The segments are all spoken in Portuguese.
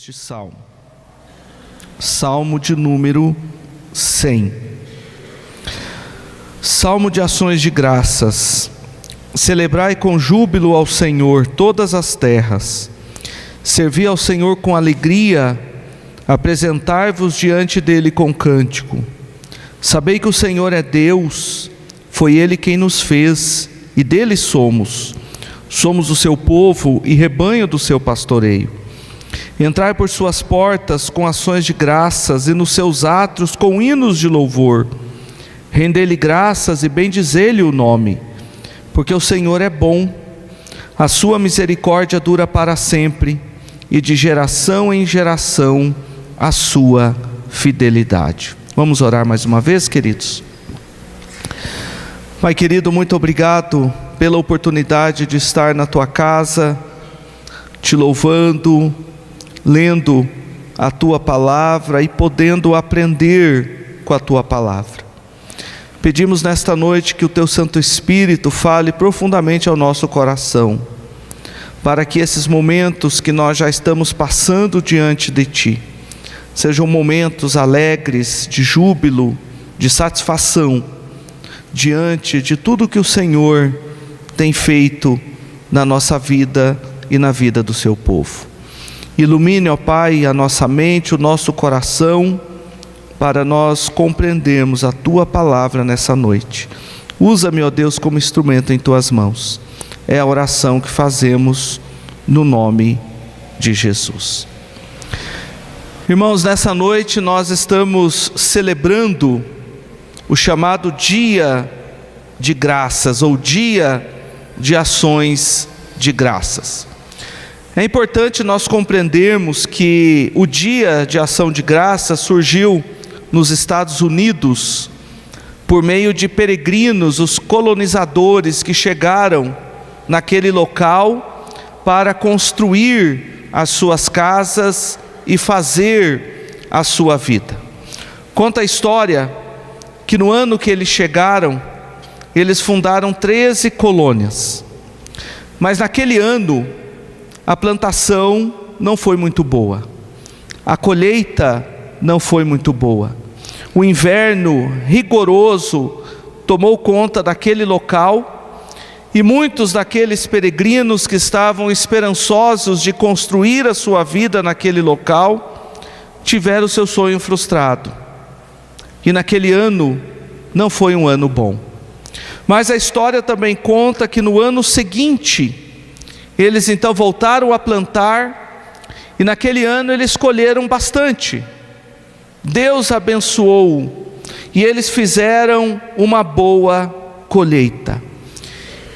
este salmo. Salmo de número 100. Salmo de ações de graças. Celebrai com júbilo ao Senhor todas as terras. Servi ao Senhor com alegria, apresentai-vos diante dele com cântico. Sabei que o Senhor é Deus, foi Ele quem nos fez, e dele somos. Somos o seu povo e rebanho do seu pastoreio. Entrai por suas portas com ações de graças, e nos seus átrios com hinos de louvor. Rendei-lhe graças e bendizei-lhe o nome, porque o Senhor é bom, a sua misericórdia dura para sempre, e de geração em geração a sua fidelidade. Vamos orar mais uma vez, queridos? Pai querido, muito obrigado pela oportunidade de estar na tua casa, te louvando, lendo a tua palavra e podendo aprender com a tua palavra. Pedimos nesta noite que o teu Santo Espírito fale profundamente ao nosso coração, para que esses momentos que nós já estamos passando diante de ti, sejam momentos alegres, de júbilo, de satisfação, diante de tudo que o Senhor tem feito na nossa vida e na vida do seu povo. Ilumine, ó Pai, a nossa mente, o nosso coração, para nós compreendermos a tua palavra nessa noite. Usa-me, ó Deus, como instrumento em tuas mãos. É a oração que fazemos no nome de Jesus. Irmãos, nessa noite nós estamos celebrando o chamado Dia de Graças, ou Dia de Ações de Graças. É importante nós compreendermos que o Dia de Ação de Graças surgiu nos Estados Unidos por meio de peregrinos, os colonizadores que chegaram naquele local para construir as suas casas e fazer a sua vida. Conta a história que no ano que eles chegaram, eles fundaram 13 colônias. Mas naquele ano, a plantação não foi muito boa. A colheita não foi muito boa. O inverno rigoroso tomou conta daquele local, e muitos daqueles peregrinos que estavam esperançosos de construir a sua vida naquele local, tiveram seu sonho frustrado. E naquele ano não foi um ano bom. Mas a história também conta que no ano seguinte, eles então voltaram a plantar, e naquele ano eles colheram bastante. Deus abençoou, e eles fizeram uma boa colheita.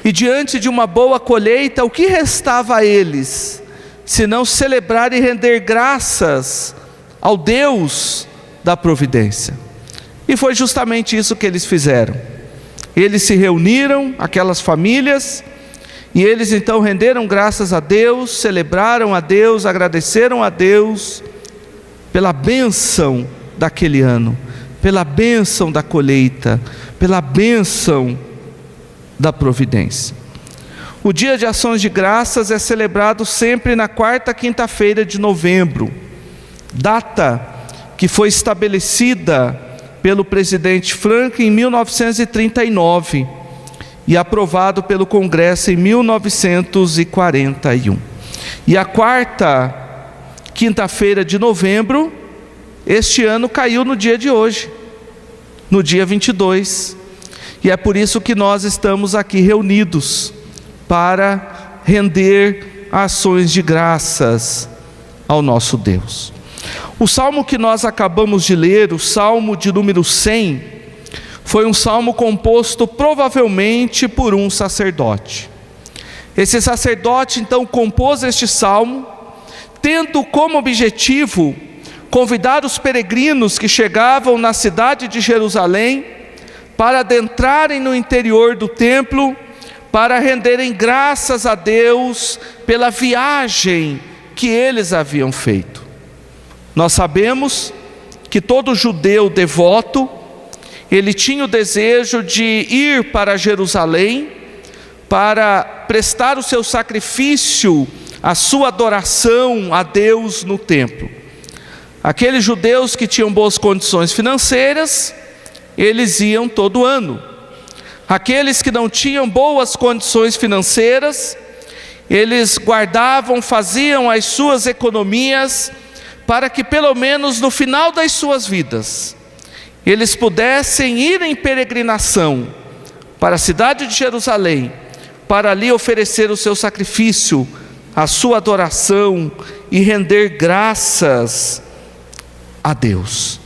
E diante de uma boa colheita, o que restava a eles, senão celebrar e render graças ao Deus da providência? E foi justamente isso que eles fizeram. Eles se reuniram, aquelas famílias, e eles então renderam graças a Deus, celebraram a Deus, agradeceram a Deus pela bênção daquele ano, pela bênção da colheita, pela bênção da providência. O Dia de Ações de Graças é celebrado sempre na quarta quinta-feira de novembro, data que foi estabelecida pelo presidente Franklin em 1939 e aprovado pelo Congresso em 1941. E a quarta quinta-feira de novembro, este ano caiu no dia de hoje, no dia 22. E é por isso que nós estamos aqui reunidos, para render ações de graças ao nosso Deus. O salmo que nós acabamos de ler, o salmo de número 100, foi um salmo composto provavelmente por um sacerdote. Esse sacerdote então compôs este salmo, tendo como objetivo convidar os peregrinos que chegavam na cidade de Jerusalém para adentrarem no interior do templo, para renderem graças a Deus pela viagem que eles haviam feito. Nós sabemos que todo judeu devoto, ele tinha o desejo de ir para Jerusalém, para prestar o seu sacrifício a sua adoração a Deus no templo. Aqueles judeus que tinham boas condições financeiras, eles iam todo ano. Aqueles que não tinham boas condições financeiras, eles guardavam, faziam as suas economias, para que pelo menos no final das suas vidas, eles pudessem ir em peregrinação para a cidade de Jerusalém, para ali oferecer o seu sacrifício, a sua adoração e render graças a Deus.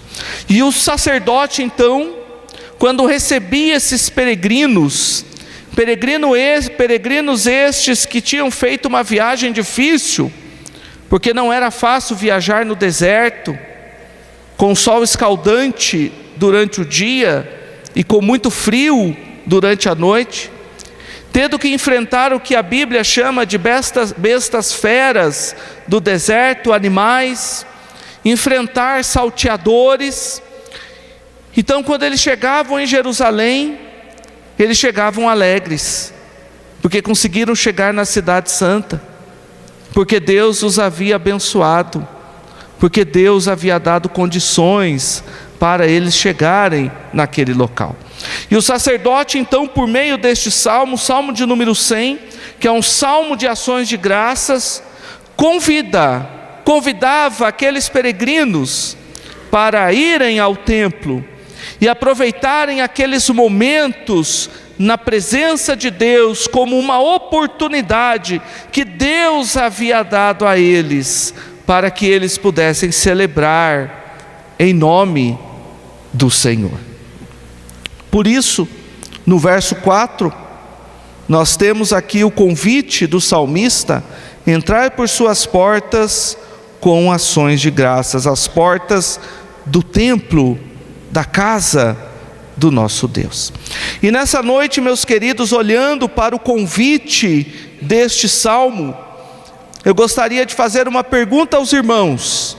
E o sacerdote então, quando recebia esses peregrinos estes que tinham feito uma viagem difícil, porque não era fácil viajar no deserto, com o sol escaldante durante o dia e com muito frio durante a noite, tendo que enfrentar o que a Bíblia chama de bestas feras do deserto, animais, enfrentar salteadores. Então, quando eles chegavam em Jerusalém, eles chegavam alegres, porque conseguiram chegar na cidade santa, porque Deus os havia abençoado, porque Deus havia dado condições para eles chegarem naquele local. E o sacerdote então, por meio deste salmo, salmo de número 100, que é um salmo de ações de graças, convidava aqueles peregrinos para irem ao templo e aproveitarem aqueles momentos na presença de Deus como uma oportunidade que Deus havia dado a eles, para que eles pudessem celebrar em nome do Senhor. Por isso, no verso 4, nós temos aqui o convite do salmista: entrar por suas portas com ações de graças, as portas do templo, da casa do nosso Deus. E nessa noite, meus queridos, olhando para o convite deste salmo, eu gostaria de fazer uma pergunta aos irmãos,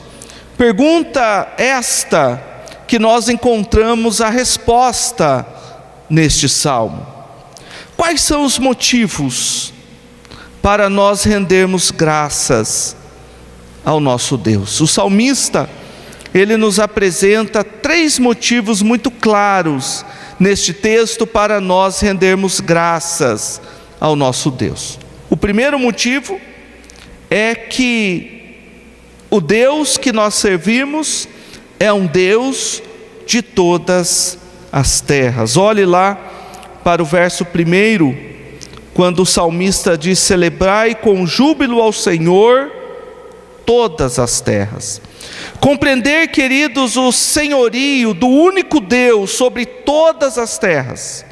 pergunta esta que nós encontramos a resposta neste salmo. Quais são os motivos para nós rendermos graças ao nosso Deus? O salmista, ele nos apresenta 3 motivos muito claros neste texto para nós rendermos graças ao nosso Deus. O primeiro motivo é que o Deus que nós servimos é um Deus de todas as terras. Olhe lá para o verso 1, quando o salmista diz: celebrai com júbilo ao Senhor todas as terras. Compreender, queridos, o senhorio do único Deus sobre todas as terras,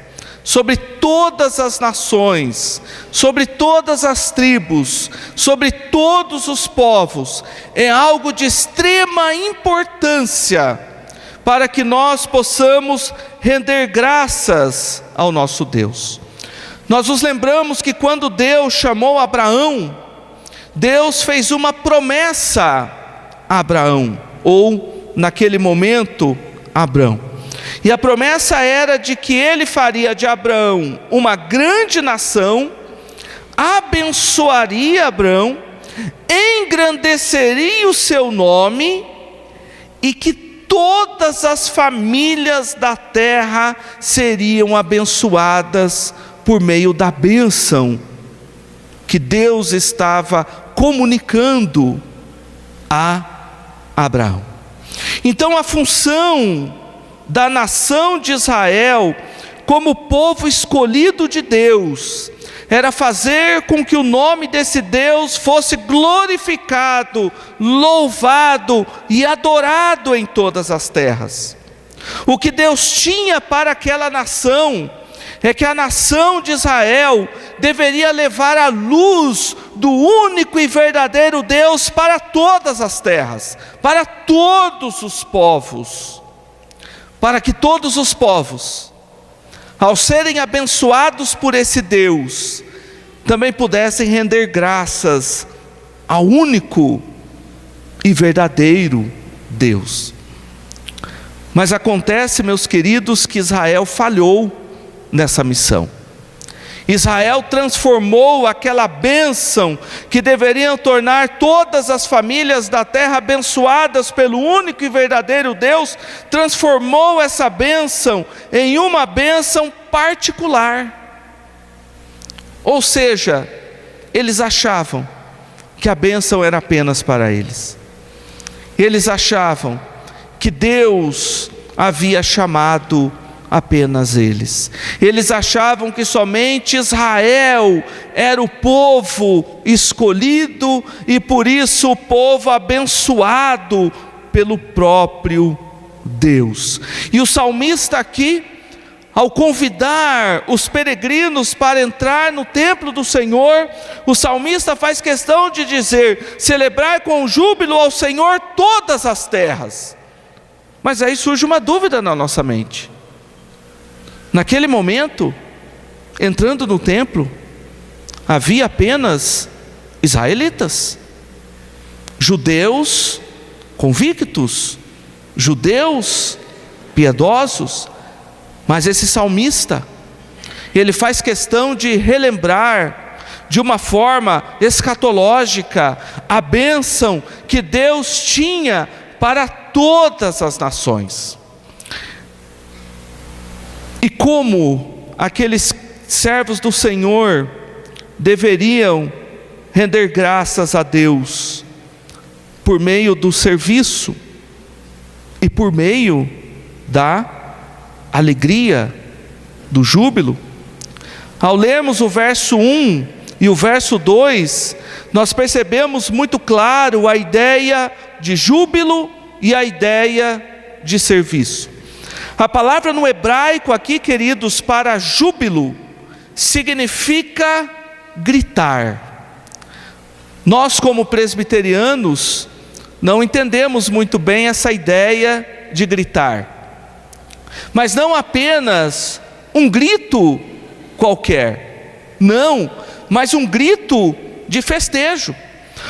sobre todas as nações, sobre todas as tribos, sobre todos os povos, é algo de extrema importância para que nós possamos render graças ao nosso Deus. Nós nos lembramos que quando Deus chamou Abraão, Deus fez uma promessa a Abraão, ou naquele momento, Abrão. E a promessa era de que ele faria de Abraão uma grande nação, abençoaria Abraão, engrandeceria o seu nome, e que todas as famílias da terra seriam abençoadas por meio da bênção que Deus estava comunicando a Abraão. Então a função da nação de Israel, como povo escolhido de Deus, era fazer com que o nome desse Deus fosse glorificado, louvado e adorado em todas as terras. O que Deus tinha para aquela nação é que a nação de Israel deveria levar a luz do único e verdadeiro Deus para todas as terras, para todos os povos, para que todos os povos, ao serem abençoados por esse Deus, também pudessem render graças ao único e verdadeiro Deus. Mas acontece, meus queridos, que Israel falhou nessa missão. Israel transformou aquela bênção que deveriam tornar todas as famílias da terra abençoadas pelo único e verdadeiro Deus, transformou essa bênção em uma bênção particular. Ou seja, eles achavam que a bênção era apenas para eles. Eles achavam que Deus havia chamado apenas eles. Eles achavam que somente Israel era o povo escolhido e por isso o povo abençoado pelo próprio Deus. E o salmista aqui, ao convidar os peregrinos para entrar no templo do Senhor, o salmista faz questão de dizer: celebrai com júbilo ao Senhor todas as terras. Mas aí surge uma dúvida na nossa mente. Naquele momento, entrando no templo, havia apenas israelitas, judeus convictos, judeus piedosos. Mas esse salmista, ele faz questão de relembrar de uma forma escatológica a bênção que Deus tinha para todas as nações. E como aqueles servos do Senhor deveriam render graças a Deus por meio do serviço e por meio da alegria, do júbilo. Ao lermos o verso 1 e o verso 2, nós percebemos muito claro a ideia de júbilo e a ideia de serviço. A palavra no hebraico aqui, queridos, para júbilo, significa gritar. Nós, como presbiterianos, não entendemos muito bem essa ideia de gritar. Mas não apenas um grito qualquer, não, mas um grito de festejo.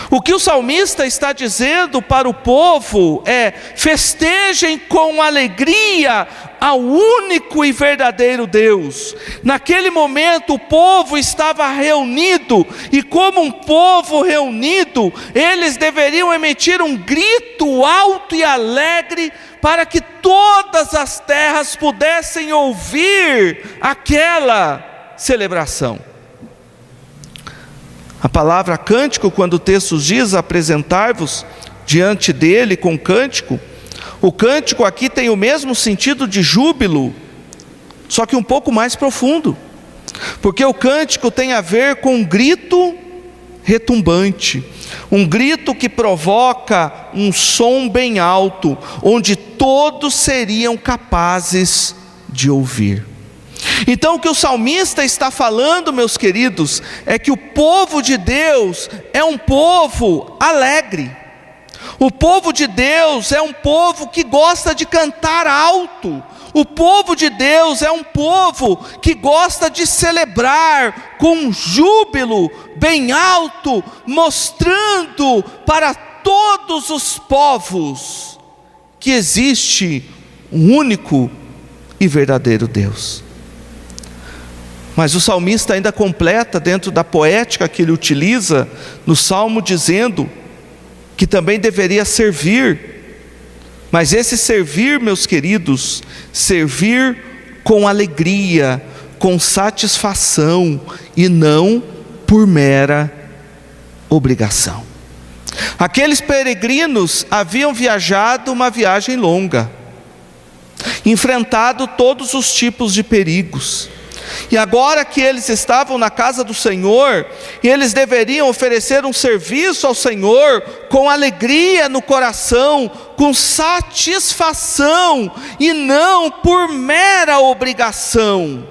O que o salmista está dizendo para o povo é: festejem com alegria ao único e verdadeiro Deus. Naquele momento o povo estava reunido, e como um povo reunido, eles deveriam emitir um grito alto e alegre, para que todas as terras pudessem ouvir aquela celebração. A palavra cântico, quando o texto diz apresentar-vos diante dele com cântico, o cântico aqui tem o mesmo sentido de júbilo, só que um pouco mais profundo, porque o cântico tem a ver com um grito retumbante, um grito que provoca um som bem alto, onde todos seriam capazes de ouvir. Então o que o salmista está falando, meus queridos, é que o povo de Deus é um povo alegre. O povo de Deus é um povo que gosta de cantar alto. O povo de Deus é um povo que gosta de celebrar com júbilo bem alto, mostrando para todos os povos que existe um único e verdadeiro Deus. Mas o salmista ainda completa, dentro da poética que ele utiliza no salmo, dizendo que também deveria servir. Mas esse servir, meus queridos, servir com alegria, com satisfação, e não por mera obrigação. Aqueles peregrinos haviam viajado uma viagem longa, enfrentado todos os tipos de perigos. E agora que eles estavam na casa do Senhor, eles deveriam oferecer um serviço ao Senhor com alegria no coração, com satisfação, e não por mera obrigação.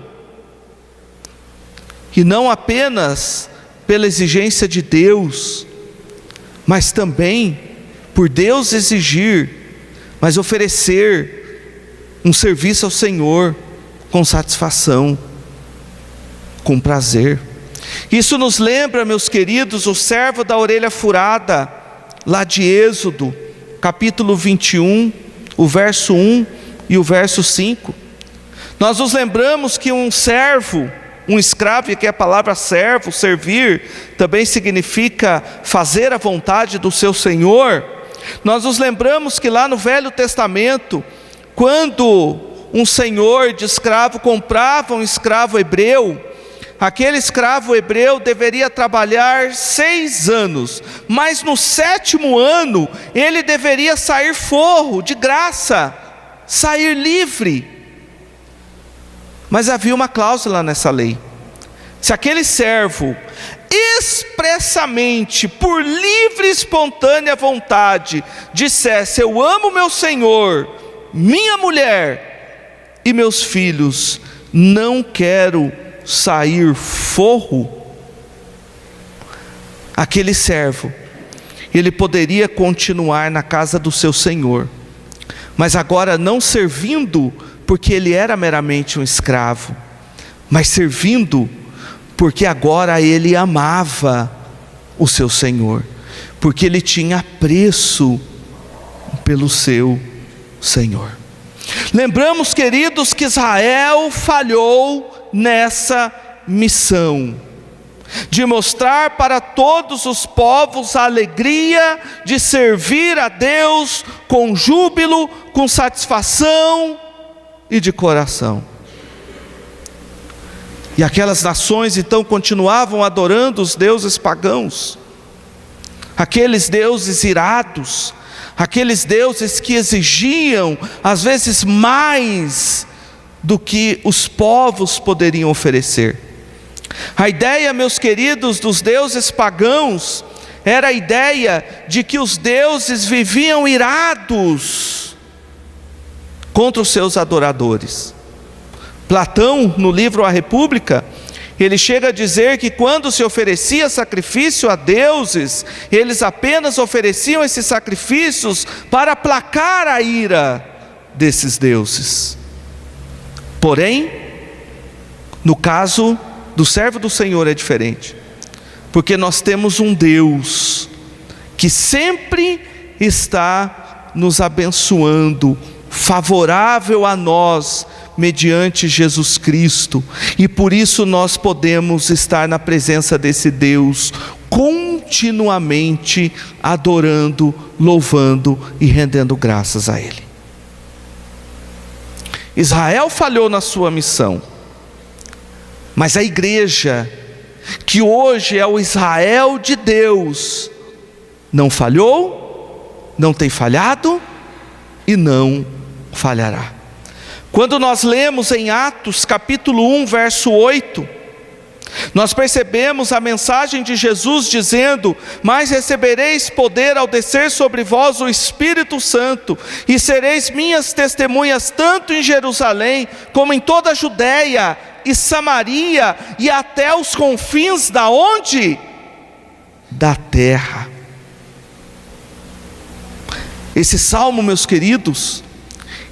E não apenas pela exigência de Deus, mas também por Deus exigir, mas oferecer um serviço ao Senhor com satisfação, com prazer. Isso nos lembra, meus queridos, o servo da orelha furada, lá de Êxodo, capítulo 21, o verso 1 e o verso 5. Nós nos lembramos que um servo um escravo, e aqui a palavra servo, servir, também significa fazer a vontade do seu Senhor. Nós nos lembramos que lá no Velho Testamento, quando um senhor de escravo comprava um escravo hebreu, aquele escravo hebreu deveria trabalhar 6 anos, mas no 7º ano, ele deveria sair forro, de graça, sair livre. Mas havia uma cláusula nessa lei: se aquele servo expressamente, por livre e espontânea vontade, dissesse: eu amo meu senhor, minha mulher e meus filhos, não quero sair forro, aquele servo, ele poderia continuar na casa do seu senhor, mas agora não servindo porque ele era meramente um escravo, mas servindo porque agora ele amava o seu Senhor, porque ele tinha apreço pelo seu Senhor. Lembramos, queridos, que Israel falhou nessa missão de mostrar para todos os povos a alegria de servir a Deus com júbilo, com satisfação e de coração. E aquelas nações então continuavam adorando os deuses pagãos, aqueles deuses irados, aqueles deuses que exigiam às vezes mais do que os povos poderiam oferecer. A ideia, meus queridos, dos deuses pagãos era a ideia de que os deuses viviam irados contra os seus adoradores. Platão, no livro A República, ele chega a dizer que quando se oferecia sacrifício a deuses, eles apenas ofereciam esses sacrifícios para aplacar a ira desses deuses. Porém, no caso do servo do Senhor é diferente, porque nós temos um Deus que sempre está nos abençoando, favorável a nós, mediante Jesus Cristo, e por isso nós podemos estar na presença desse Deus, continuamente adorando, louvando e rendendo graças a Ele. Israel falhou na sua missão, mas a igreja, que hoje é o Israel de Deus, não falhou, não tem falhado e não falhará. Quando nós lemos em Atos capítulo 1, verso 8, nós percebemos a mensagem de Jesus dizendo: mas recebereis poder ao descer sobre vós o Espírito Santo, e sereis minhas testemunhas tanto em Jerusalém, como em toda a Judéia e Samaria, e até os confins da onde? Da terra. Esse salmo, meus queridos,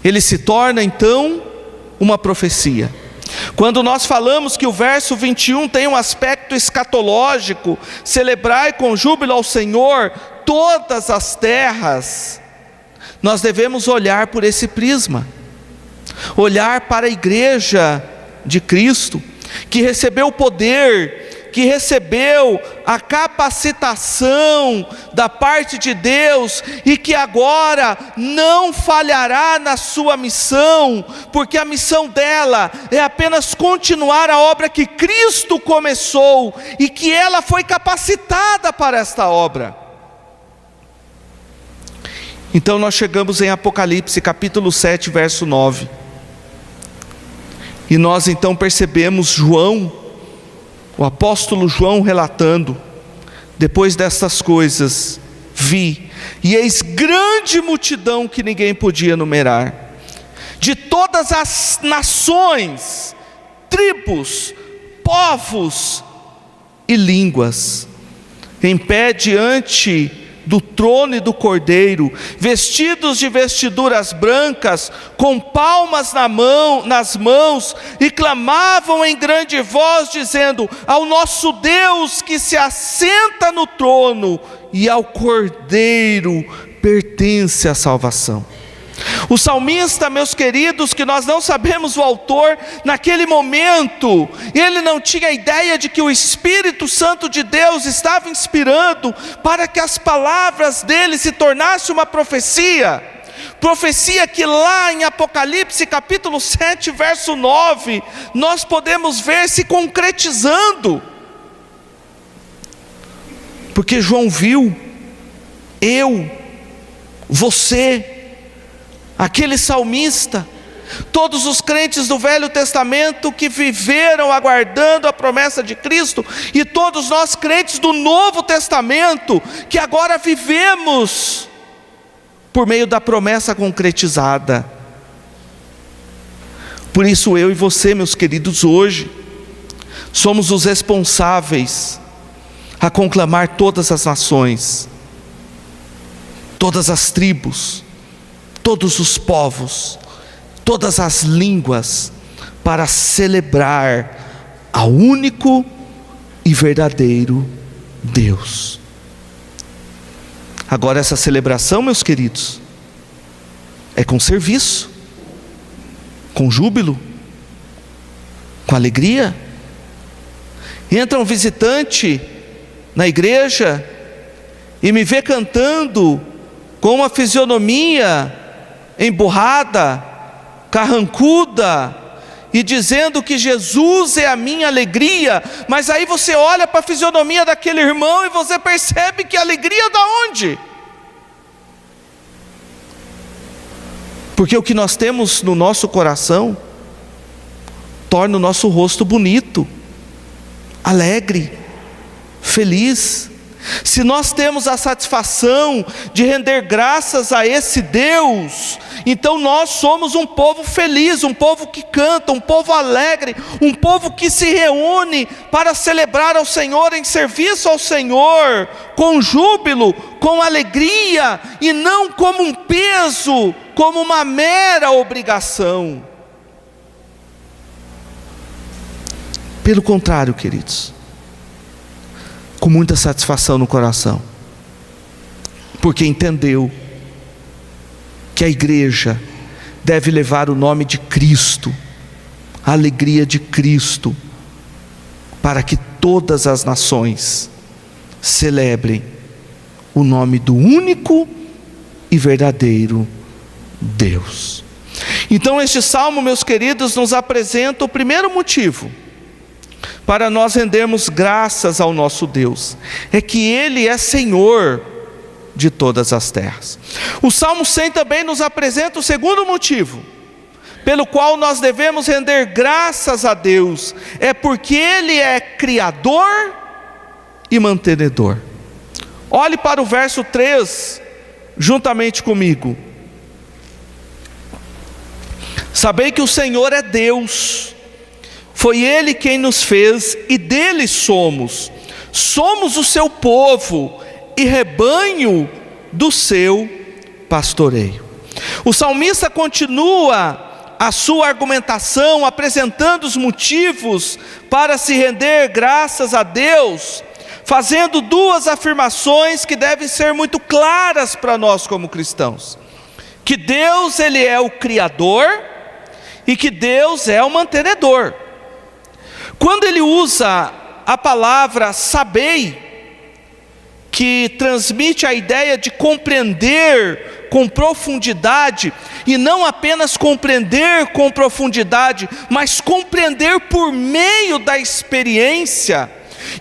ele se torna então uma profecia. Quando nós falamos que o verso 21 tem um aspecto escatológico, celebrai com júbilo ao Senhor todas as terras, nós devemos olhar por esse prisma, olhar para a igreja de Cristo, que recebeu o poder, que recebeu a capacitação da parte de Deus, e que agora não falhará na sua missão, porque a missão dela é apenas continuar a obra que Cristo começou, e que ela foi capacitada para esta obra. Então nós chegamos em Apocalipse capítulo 7, verso 9, e nós então percebemos João, o apóstolo João relatando: depois destas coisas vi, e eis grande multidão que ninguém podia numerar, de todas as nações, tribos, povos e línguas, em pé diante do trono e do Cordeiro, vestidos de vestiduras brancas, com palmas nas mãos, e clamavam em grande voz, dizendo: ao nosso Deus que se assenta no trono, e ao Cordeiro pertence a salvação. O salmista, meus queridos, que nós não sabemos o autor, naquele momento, ele não tinha ideia de que o Espírito Santo de Deus estava inspirando para que as palavras dele se tornassem uma profecia. Profecia que lá em Apocalipse capítulo 7, verso 9, nós podemos ver se concretizando. Porque João viu, eu, você, aquele salmista, todos os crentes do Velho Testamento que viveram aguardando a promessa de Cristo, e todos nós crentes do Novo Testamento, que agora vivemos por meio da promessa concretizada. Por isso eu e você, meus queridos, hoje somos os responsáveis a conclamar todas as nações, todas as tribos, todos os povos, todas as línguas, para celebrar ao único e verdadeiro Deus. Agora essa celebração, meus queridos, é com serviço, com júbilo, com alegria. Entra um visitante na igreja e me vê cantando com uma fisionomia emburrada, carrancuda, e dizendo que Jesus é a minha alegria, mas aí você olha para a fisionomia daquele irmão e você percebe que a alegria da onde? Porque o que nós temos no nosso coração torna o nosso rosto bonito, alegre, feliz. Se nós temos a satisfação de render graças a esse Deus, então nós somos um povo feliz, um povo que canta, um povo alegre, um povo que se reúne para celebrar ao Senhor, em serviço ao Senhor, com júbilo, com alegria, e não como um peso, como uma mera obrigação. Pelo contrário, queridos, com muita satisfação no coração, porque entendeu que a igreja deve levar o nome de Cristo, a alegria de Cristo, para que todas as nações celebrem o nome do único e verdadeiro Deus. Então este salmo, meus queridos, nos apresenta o primeiro motivo para nós rendermos graças ao nosso Deus, é que Ele é Senhor de todas as terras. O Salmo 100 também nos apresenta o segundo motivo, pelo qual nós devemos render graças a Deus, é porque Ele é Criador e mantenedor. Olhe para o verso 3, juntamente comigo. Sabei que o Senhor é Deus, foi Ele quem nos fez e dele somos. Somos o seu povo e rebanho do seu pastoreio. O salmista continua a sua argumentação, apresentando os motivos para se render graças a Deus, fazendo duas afirmações que devem ser muito claras para nós como cristãos: que Deus, Ele é o Criador, e que Deus é o mantenedor. Quando ele usa a palavra sabei, que transmite a ideia de compreender com profundidade, e não apenas compreender com profundidade, mas compreender por meio da experiência,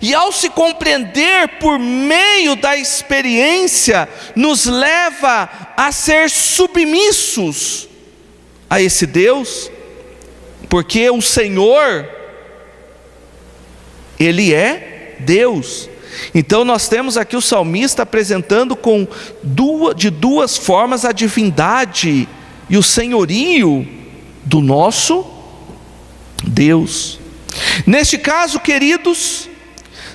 e ao se compreender por meio da experiência, nos leva a ser submissos a esse Deus, porque o Senhor, Ele é Deus. Então nós temos aqui o salmista apresentando de duas formas a divindade e o senhorio do nosso Deus. Neste caso, queridos,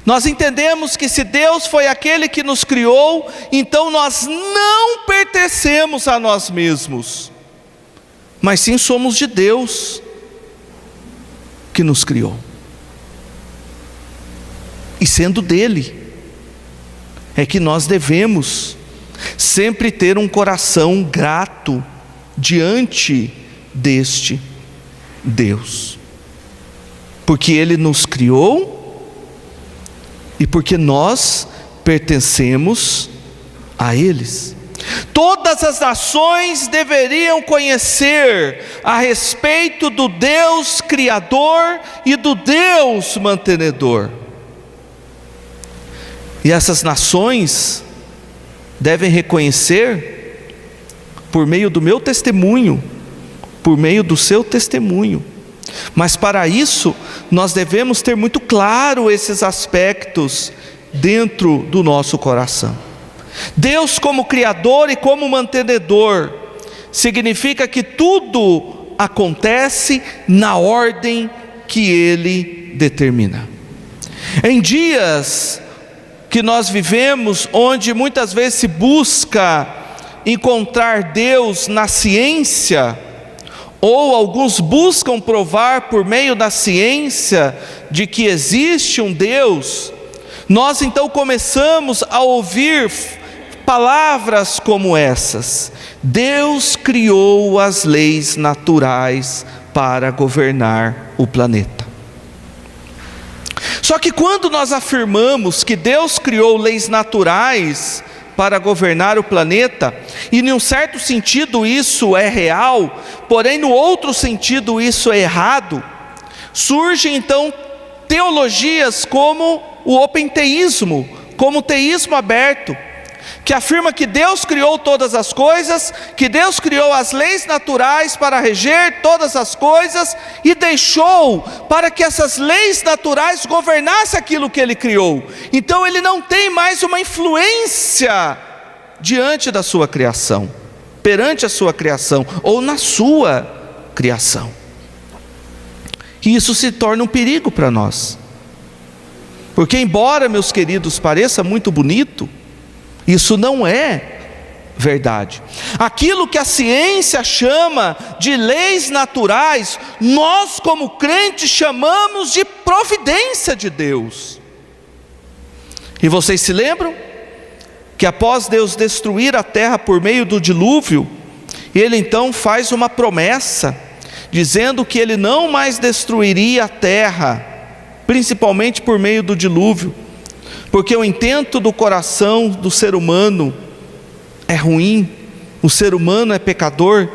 nós entendemos que se Deus foi aquele que nos criou, então nós não pertencemos a nós mesmos, mas sim somos de Deus que nos criou. E sendo dele, é que nós devemos sempre ter um coração grato diante deste Deus, porque Ele nos criou e porque nós pertencemos a eles. Todas as nações deveriam conhecer a respeito do Deus Criador e do Deus mantenedor. E essas nações devem reconhecer por meio do meu testemunho, por meio do seu testemunho. Mas para isso, nós devemos ter muito claro esses aspectos dentro do nosso coração. Deus como Criador e como mantenedor significa que tudo acontece na ordem que Ele determina. Em dias que nós vivemos, onde muitas vezes se busca encontrar Deus na ciência, ou alguns buscam provar por meio da ciência de que existe um Deus, nós então começamos a ouvir palavras como essas: Deus criou as leis naturais para governar o planeta. Só que quando nós afirmamos que Deus criou leis naturais para governar o planeta, e em um certo sentido isso é real, porém no outro sentido isso é errado, surgem então teologias como o openteísmo, como o teísmo aberto, que afirma que Deus criou todas as coisas, que Deus criou as leis naturais para reger todas as coisas e deixou para que essas leis naturais governassem aquilo que Ele criou. Então Ele não tem mais uma influência diante da sua criação, perante a sua criação, ou na sua criação. E isso se torna um perigo para nós, porque embora, meus queridos, pareça muito bonito, isso não é verdade. Aquilo que a ciência chama de leis naturais, nós como crentes chamamos de providência de Deus. E vocês se lembram que após Deus destruir a terra por meio do dilúvio, Ele então faz uma promessa, dizendo que Ele não mais destruiria a terra, principalmente por meio do dilúvio, porque o intento do coração do ser humano é ruim, o ser humano é pecador.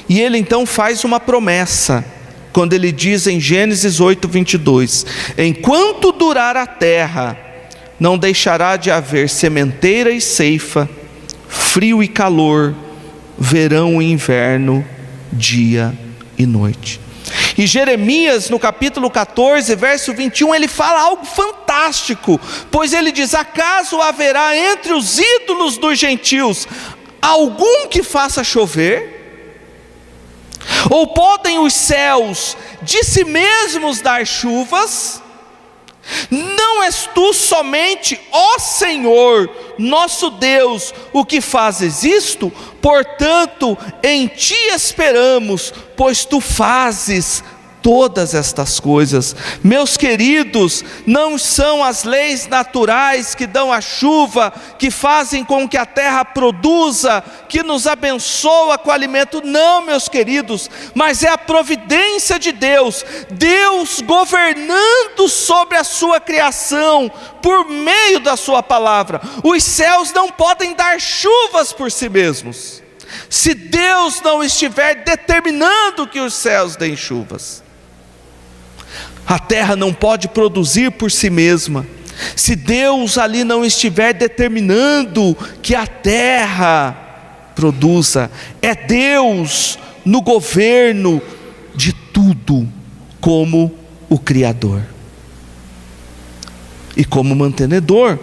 E Ele então faz uma promessa, quando Ele diz em Gênesis 8:22: enquanto durar a terra, não deixará de haver sementeira e ceifa, frio e calor, verão e inverno, dia e noite. E Jeremias, no capítulo 14, verso 21, ele fala algo fantástico, pois ele diz: acaso haverá entre os ídolos dos gentios algum que faça chover? Ou podem os céus de si mesmos dar chuvas? Não és tu somente, ó Senhor, nosso Deus, o que fazes isto? Portanto, em ti esperamos, pois tu fazes todas estas coisas. Meus queridos, não são as leis naturais que dão a chuva, que fazem com que a terra produza, que nos abençoa com alimento, não, meus queridos, mas é a providência de Deus, Deus governando sobre a sua criação, por meio da sua palavra. Os céus não podem dar chuvas por si mesmos, se Deus não estiver determinando que os céus deem chuvas. A terra não pode produzir por si mesma, se Deus ali não estiver determinando que a terra produza. É Deus no governo de tudo, como o Criador e como mantenedor.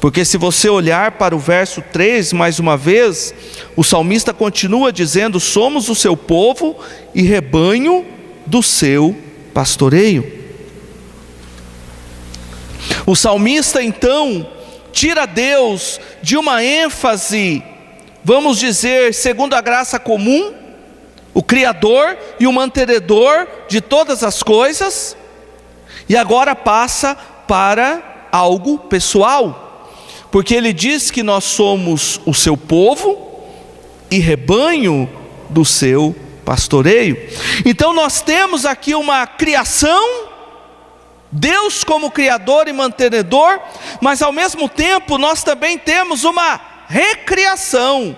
Porque se você olhar para o verso 3, mais uma vez, o salmista continua dizendo: somos o seu povo e rebanho do seu pastoreio. O salmista então tira Deus de uma ênfase, vamos dizer, segundo a graça comum, o Criador e o mantenedor de todas as coisas, e agora passa para algo pessoal, porque ele diz que nós somos o seu povo e rebanho do seu pastoreio. Então nós temos aqui uma criação, Deus como criador e mantenedor, mas ao mesmo tempo nós também temos uma recriação.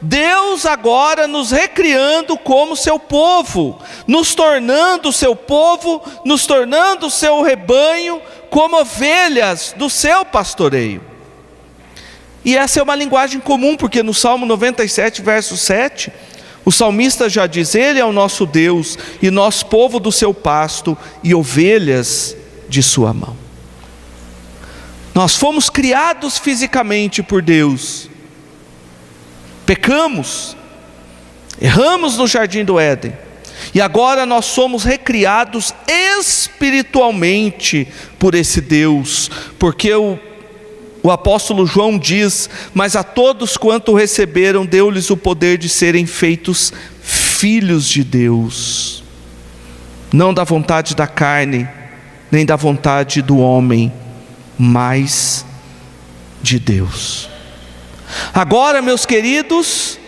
Deus agora nos recriando como seu povo, nos tornando seu povo, nos tornando seu rebanho, como ovelhas do seu pastoreio. E essa é uma linguagem comum, porque no Salmo 97, verso 7, o salmista já diz: Ele é o nosso Deus, e nós povo do seu pasto, e ovelhas de sua mão. Nós fomos criados fisicamente por Deus, pecamos, erramos no jardim do Éden, e agora nós somos recriados espiritualmente por esse Deus, porque o apóstolo João diz: mas a todos quanto receberam, deu-lhes o poder de serem feitos filhos de Deus, não da vontade da carne, nem da vontade do homem, mas de Deus. Agora, meus queridos,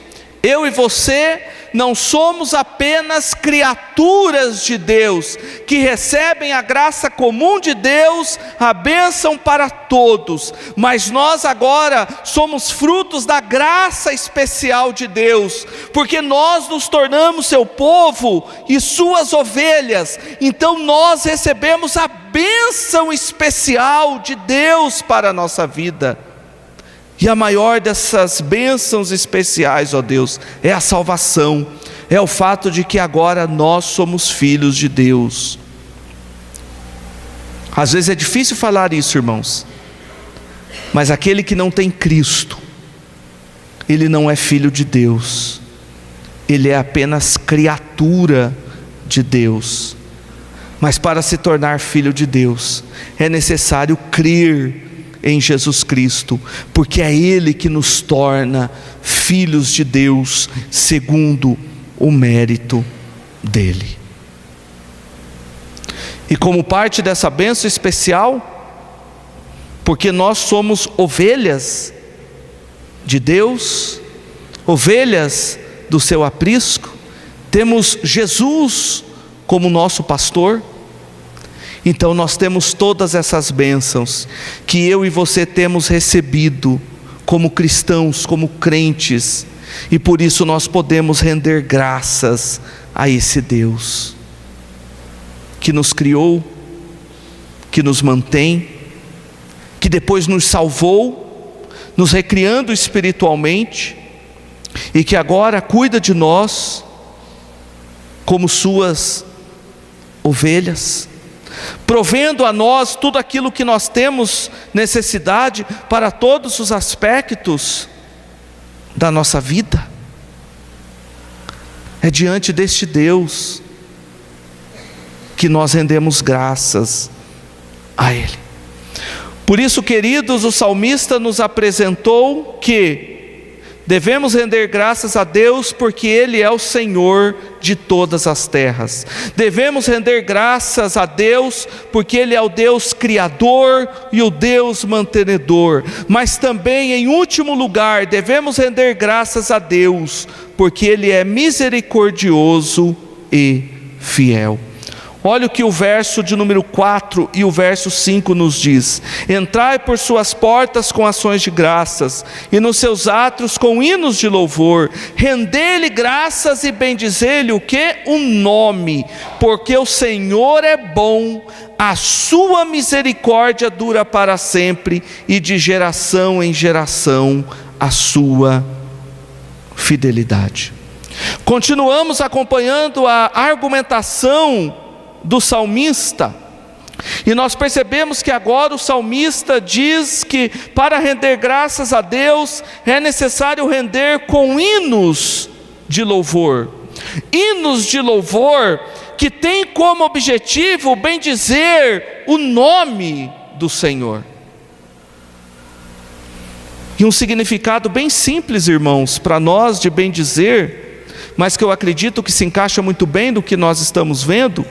eu e você não somos apenas criaturas de Deus, que recebem a graça comum de Deus, a bênção para todos, mas nós agora somos frutos da graça especial de Deus, porque nós nos tornamos seu povo e suas ovelhas. Então nós recebemos a bênção especial de Deus para a nossa vida. E a maior dessas bênçãos especiais, ó Deus, é a salvação, é o fato de que agora nós somos filhos de Deus. Às vezes é difícil falar isso, irmãos, mas aquele que não tem Cristo, ele não é filho de Deus, ele é apenas criatura de Deus. Mas para se tornar filho de Deus, é necessário crer em Jesus Cristo, porque é Ele que nos torna filhos de Deus, segundo o mérito dEle. E como parte dessa bênção especial, porque nós somos ovelhas de Deus, ovelhas do seu aprisco, temos Jesus como nosso pastor. Então nós temos todas essas bênçãos que eu e você temos recebido como cristãos, como crentes, e por isso nós podemos render graças a esse Deus que nos criou, que nos mantém, que depois nos salvou, nos recriando espiritualmente, e que agora cuida de nós como suas ovelhas, provendo a nós tudo aquilo que nós temos necessidade para todos os aspectos da nossa vida. É diante deste Deus que nós rendemos graças a Ele. Por isso, queridos, o salmista nos apresentou que devemos render graças a Deus porque Ele é o Senhor de todas as terras. Devemos render graças a Deus porque Ele é o Deus criador e o Deus mantenedor. Mas também, em último lugar, devemos render graças a Deus porque Ele é misericordioso e fiel. Olha o que o verso de número 4 e o verso 5 nos diz: entrai por suas portas com ações de graças, e nos seus átrios com hinos de louvor, rendei-lhe graças e bendizei-lhe o que? O nome, porque o Senhor é bom, a sua misericórdia dura para sempre, e de geração em geração a sua fidelidade. Continuamos acompanhando a argumentação do salmista, e nós percebemos que agora o salmista diz que para render graças a Deus é necessário render com hinos de louvor. Hinos de louvor que tem como objetivo bendizer o nome do Senhor. E um significado bem simples, irmãos, para nós de bendizer, mas que eu acredito que se encaixa muito bem do que nós estamos vendo,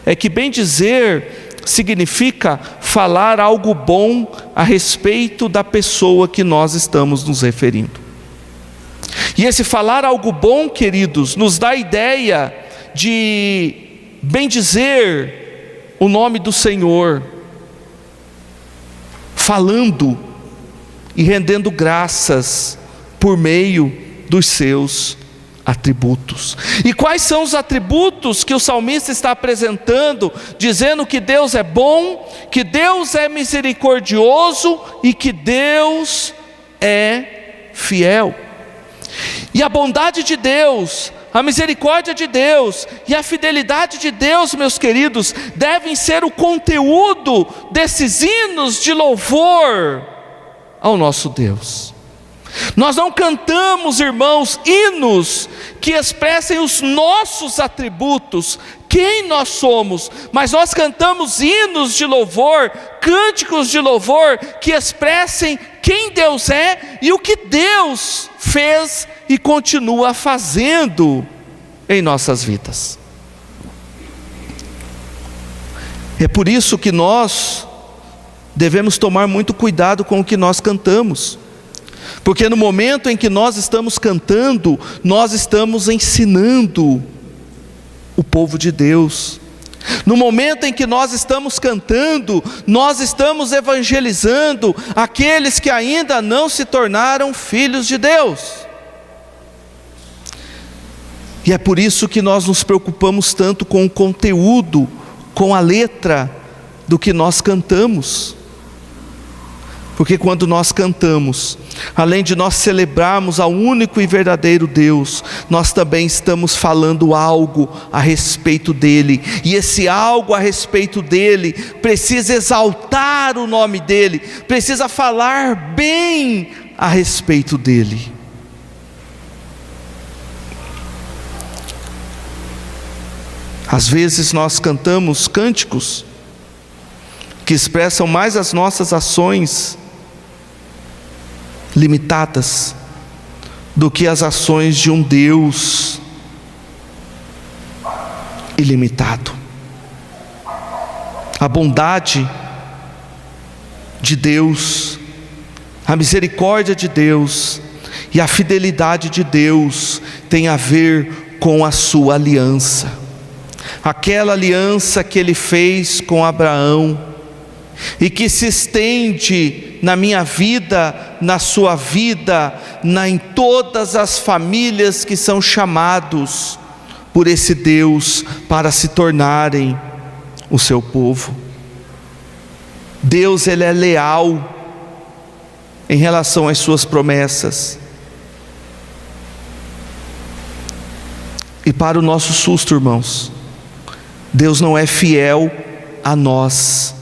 é que bendizer significa falar algo bom a respeito da pessoa que nós estamos nos referindo. E esse falar algo bom, queridos, nos dá a ideia de bendizer o nome do Senhor, falando e rendendo graças por meio dos seus atributos. E quais são os atributos que o salmista está apresentando, dizendo que Deus é bom, que Deus é misericordioso e que Deus é fiel? E a bondade de Deus, a misericórdia de Deus e a fidelidade de Deus, meus queridos, devem ser o conteúdo desses hinos de louvor ao nosso Deus. Nós não cantamos, irmãos, hinos que expressem os nossos atributos, quem nós somos, mas nós cantamos hinos de louvor, cânticos de louvor que expressem quem Deus é e o que Deus fez e continua fazendo em nossas vidas. É por isso que nós devemos tomar muito cuidado com o que nós cantamos, porque no momento em que nós estamos cantando, nós estamos ensinando o povo de Deus. No momento em que nós estamos cantando, nós estamos evangelizando aqueles que ainda não se tornaram filhos de Deus. E é por isso que nós nos preocupamos tanto com o conteúdo, com a letra do que nós cantamos. Porque quando nós cantamos, além de nós celebrarmos ao único e verdadeiro Deus, nós também estamos falando algo a respeito dEle. E esse algo a respeito dEle precisa exaltar o nome dEle, precisa falar bem a respeito dEle. Às vezes nós cantamos cânticos que expressam mais as nossas ações limitadas do que as ações de um Deus ilimitado. A bondade de Deus, a misericórdia de Deus e a fidelidade de Deus tem a ver com a sua aliança. Aquela aliança que Ele fez com Abraão e que se estende na minha vida, na sua vida, em todas as famílias que são chamados por esse Deus para se tornarem o seu povo. Deus, Ele é leal em relação às suas promessas. E para o nosso susto, irmãos, Deus não é fiel a nós,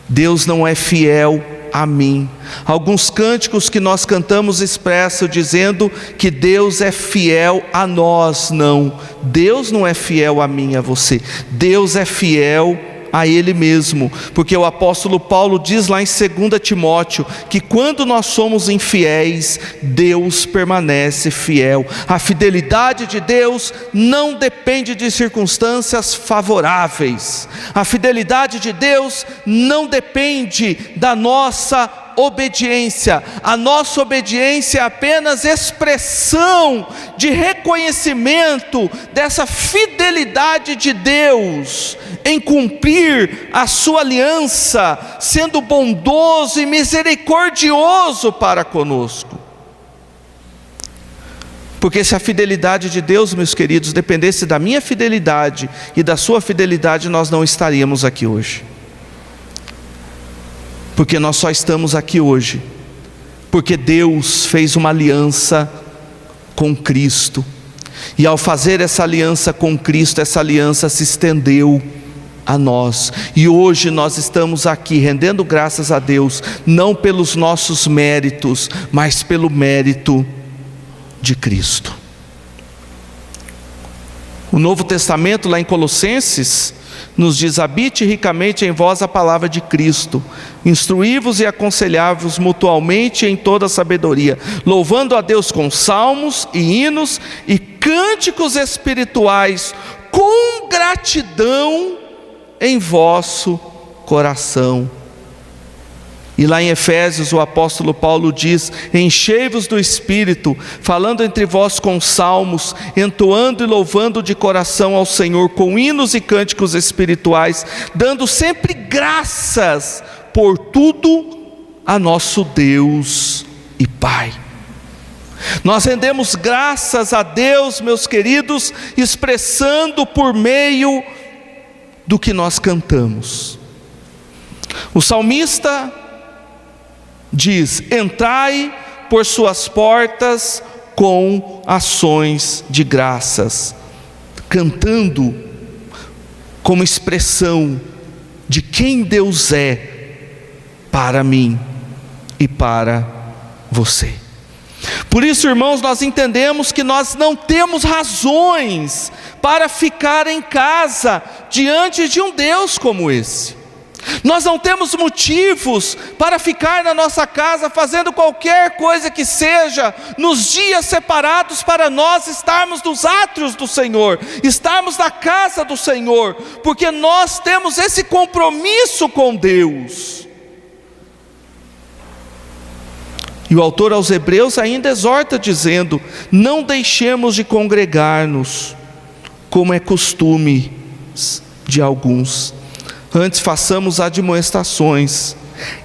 Deus não é fiel a mim. Alguns cânticos que nós cantamos expressam dizendo que Deus é fiel a nós. Não, Deus não é fiel a mim, a você. Deus é fiel a Ele mesmo, porque o apóstolo Paulo diz lá em 2 Timóteo, que quando nós somos infiéis, Deus permanece fiel. A fidelidade de Deus não depende de circunstâncias favoráveis, a fidelidade de Deus não depende da nossa obediência. A nossa obediência é apenas expressão de reconhecimento dessa fidelidade de Deus em cumprir a sua aliança, sendo bondoso e misericordioso para conosco. Porque se a fidelidade de Deus, meus queridos, dependesse da minha fidelidade e da sua fidelidade, nós não estaríamos aqui hoje. Porque nós só estamos aqui hoje porque Deus fez uma aliança com Cristo, e ao fazer essa aliança com Cristo, essa aliança se estendeu a nós, e hoje nós estamos aqui rendendo graças a Deus, não pelos nossos méritos, mas pelo mérito de Cristo. O Novo Testamento, lá em Colossenses, nos diz: habite ricamente em vós a palavra de Cristo, instruí-vos e aconselhai-vos mutualmente em toda a sabedoria, louvando a Deus com salmos e hinos e cânticos espirituais, com gratidão em vosso coração. E lá em Efésios o apóstolo Paulo diz: enchei-vos do Espírito, falando entre vós com salmos, entoando e louvando de coração ao Senhor com hinos e cânticos espirituais, dando sempre graças por tudo a nosso Deus e Pai. Nós rendemos graças a Deus, meus queridos, expressando por meio do que nós cantamos. O salmista diz: entrai por suas portas com ações de graças, cantando como expressão de quem Deus é para mim e para você. Por isso, irmãos, nós entendemos que nós não temos razões para ficar em casa diante de um Deus como esse. Nós não temos motivos para ficar na nossa casa fazendo qualquer coisa que seja nos dias separados para nós estarmos nos átrios do Senhor, estarmos na casa do Senhor, porque nós temos esse compromisso com Deus. E o autor aos Hebreus ainda exorta dizendo: não deixemos de congregar-nos, como é costume de alguns. Antes façamos admoestações,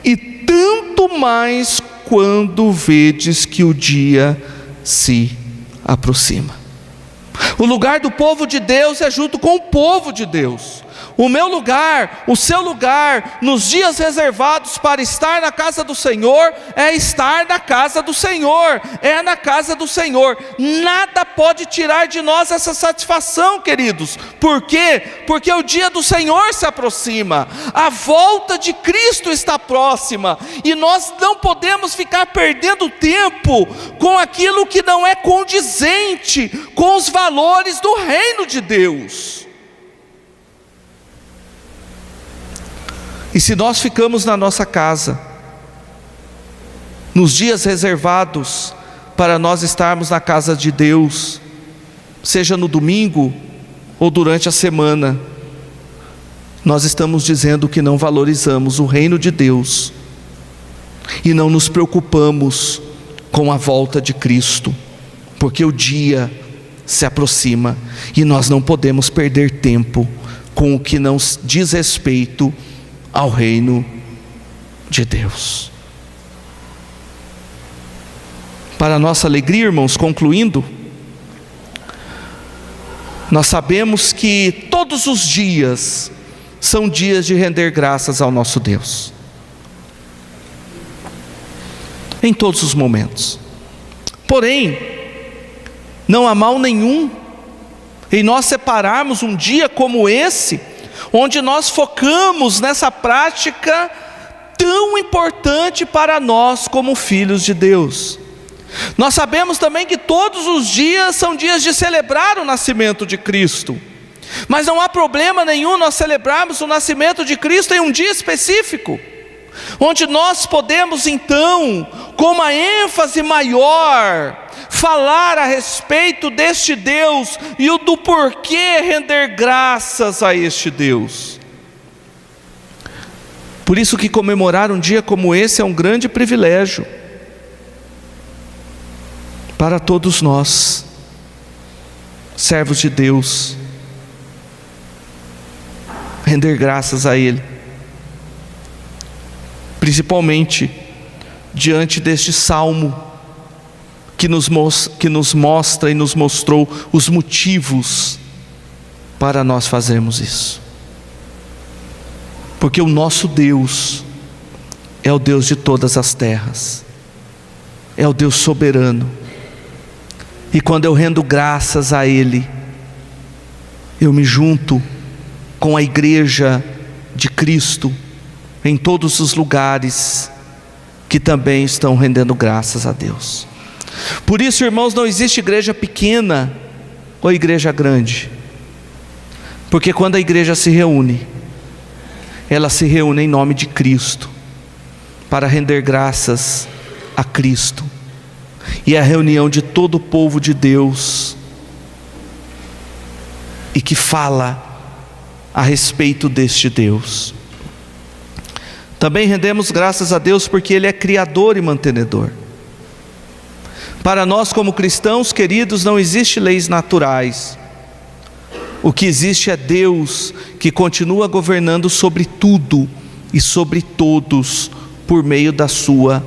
e tanto mais quando vedes que o dia se aproxima. O lugar do povo de Deus é junto com o povo de Deus. O meu lugar, o seu lugar, nos dias reservados para estar na casa do Senhor, é estar na casa do Senhor, é na casa do Senhor. Nada pode tirar de nós essa satisfação, queridos. Por quê? Porque o dia do Senhor se aproxima, a volta de Cristo está próxima, e nós não podemos ficar perdendo tempo com aquilo que não é condizente com os valores do reino de Deus. E se nós ficamos na nossa casa, nos dias reservados para nós estarmos na casa de Deus, seja no domingo ou durante a semana, nós estamos dizendo que não valorizamos o reino de Deus e não nos preocupamos com a volta de Cristo, porque o dia se aproxima e nós não podemos perder tempo com o que não diz respeito ao reino de Deus. Para nossa alegria, irmãos, concluindo, nós sabemos que todos os dias são dias de render graças ao nosso Deus, em todos os momentos. Porém, não há mal nenhum em nós separarmos um dia como esse, onde nós focamos nessa prática tão importante para nós como filhos de Deus. Nós sabemos também que todos os dias são dias de celebrar o nascimento de Cristo, mas não há problema nenhum nós celebrarmos o nascimento de Cristo em um dia específico, onde nós podemos então, com uma ênfase maior, falar a respeito deste Deus e o do porquê render graças a este Deus. Por isso que comemorar um dia como esse é um grande privilégio para todos nós, servos de Deus, render graças a Ele, principalmente diante deste salmo que nos mostra e nos mostrou os motivos para nós fazermos isso. Porque o nosso Deus é o Deus de todas as terras, é o Deus soberano, e quando eu rendo graças a Ele, eu me junto com a igreja de Cristo em todos os lugares que também estão rendendo graças a Deus. Por isso, irmãos, não existe igreja pequena ou igreja grande, porque quando a igreja se reúne, ela se reúne em nome de Cristo, para render graças a Cristo, e é a reunião de todo o povo de Deus, e que fala a respeito deste Deus. Também rendemos graças a Deus porque Ele é Criador e mantenedor. Para nós como cristãos, queridos, não existe leis naturais. O que existe é Deus que continua governando sobre tudo e sobre todos por meio da sua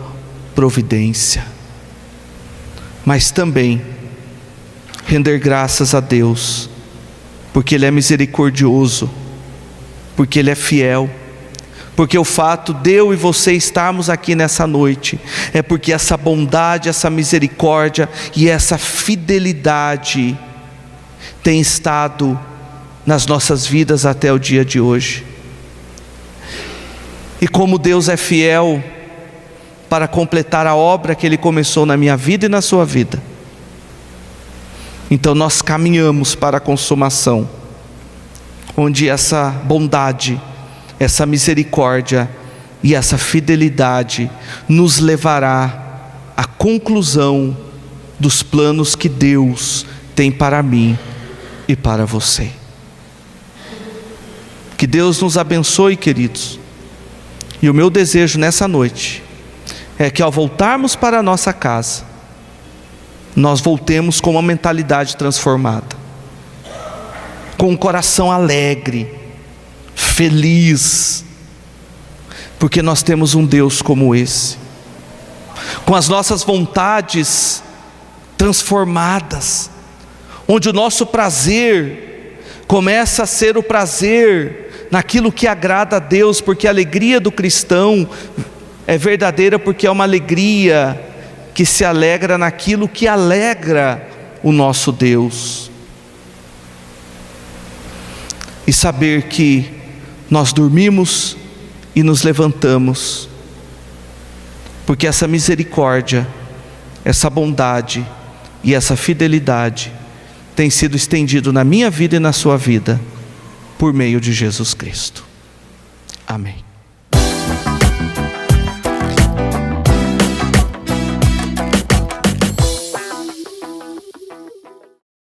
providência. Mas também render graças a Deus porque Ele é misericordioso, porque Ele é fiel, porque o fato de eu e você estarmos aqui nessa noite é porque essa bondade, essa misericórdia e essa fidelidade tem estado nas nossas vidas até o dia de hoje. E como Deus é fiel para completar a obra que Ele começou na minha vida e na sua vida, então nós caminhamos para a consumação, onde essa bondade, essa misericórdia e essa fidelidade nos levará à conclusão dos planos que Deus tem para mim e para você. Que Deus nos abençoe, queridos. E o meu desejo nessa noite é que ao voltarmos para a nossa casa, nós voltemos com uma mentalidade transformada, com um coração alegre, feliz, porque nós temos um Deus como esse, com as nossas vontades transformadas, onde o nosso prazer começa a ser o prazer naquilo que agrada a Deus, porque a alegria do cristão é verdadeira, porque é uma alegria que se alegra naquilo que alegra o nosso Deus. E saber que nós dormimos e nos levantamos, porque essa misericórdia, essa bondade e essa fidelidade tem sido estendido na minha vida e na sua vida, por meio de Jesus Cristo. Amém.